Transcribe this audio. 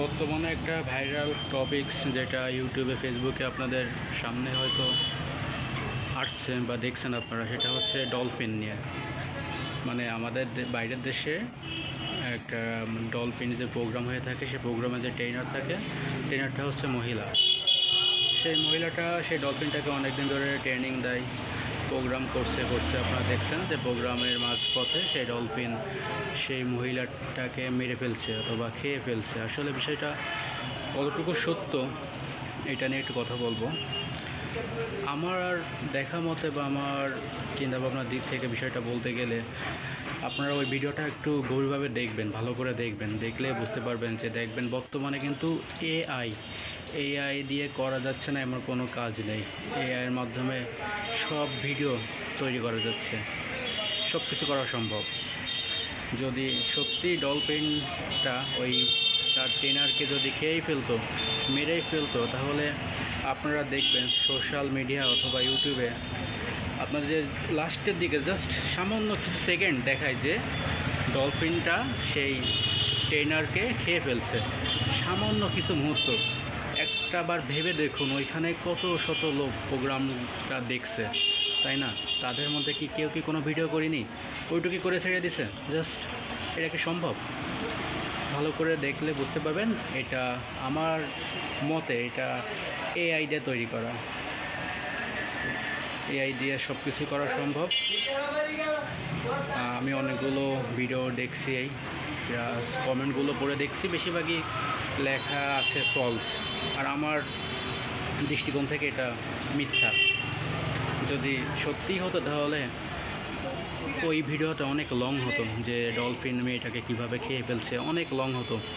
বর্তমানে একটা viral topics যেটা ইউটিউবে ফেসবুকে আপনাদের সামনে হয়তো আসছে বা দেখছেন আপনারা, সেটা হচ্ছে ডলফিন নিয়ে। মানে আমাদের বাইরের দেশে একটা ডলফিন যে প্রোগ্রাম হয়ে থাকে, সেই প্রোগ্রামে যে ট্রেনার থাকে, ট্রেনারটা হচ্ছে মহিলা। সেই মহিলাটা সেই ডলফিনটাকে অনেক দিন ধরে ট্রেনিং দেয়, প্রোগ্রাম করছে আপনারা দেখছেন যে প্রোগ্রামের মাঝপথে সেই ডলফিন সেই মহিলাটাকে মেরে ফেলছে অথবা খেয়ে ফেলছে। আসলে বিষয়টা কতটুকু সত্য এটা নিয়ে একটু কথা বলবো। আমার দেখা মতে বা আমার চিন্তাভাবনার দিক থেকে বিষয়টা বলতে গেলে, আপনারা ওই ভিডিওটা একটু গভীরভাবে দেখবেন, ভালো করে দেখবেন, দেখলে বুঝতে পারবেন যে দেখবেন বর্তমানে কিন্তু এআই দিয়ে করা যাচ্ছে না এমন কোনো কাজ নেই। এআইয়ের মাধ্যমে সব ভিডিও তৈরি করা যাচ্ছে, সব কিছু করা সম্ভব। যদি সত্যি ডলফিনটা ওই তার ট্রেনারকে যদি খেয়েই ফেলতো, মেরেই ফেলতো, তাহলে আপনারা দেখবেন সোশ্যাল মিডিয়া অথবা ইউটিউবে আপনার যে লাস্টের দিকে জাস্ট সামান্য কিছু সেকেন্ড দেখায় যে ডলফিনটা সেই ট্রেনারকে খেয়ে ফেলছে। সামান্য কিছু মুহূর্ত একটাবার ভেবে দেখুন, ওইখানে কত শত লোক প্রোগ্রামটা দেখছে, তাই না? তাদের মধ্যে কি কেউ কি কোনো ভিডিও করিনি? ওইটুকু করে ছেড়ে দিছে জাস্ট। এটা কি সম্ভব? ভালো করে দেখলে বুঝতে পারবেন। এটা আমার মতে এটা এআই দিয়ে তৈরি করা। এআই দিয়ে সব কিছু করা সম্ভব। আমি অনেকগুলো ভিডিও দেখছি, এই কমেন্টগুলো পড়ে দেখছি, বেশিরভাগই লেখা আছে ফলস। আর আমার দৃষ্টিকোণ থেকে এটা মিথ্যা। যদি সত্যিই হতো তাহলে ওই ভিডিওটা অনেক লং হতো, যে ডলফিন মেয়েটাকে কীভাবে খেয়ে ফেলছে, অনেক লং হতো।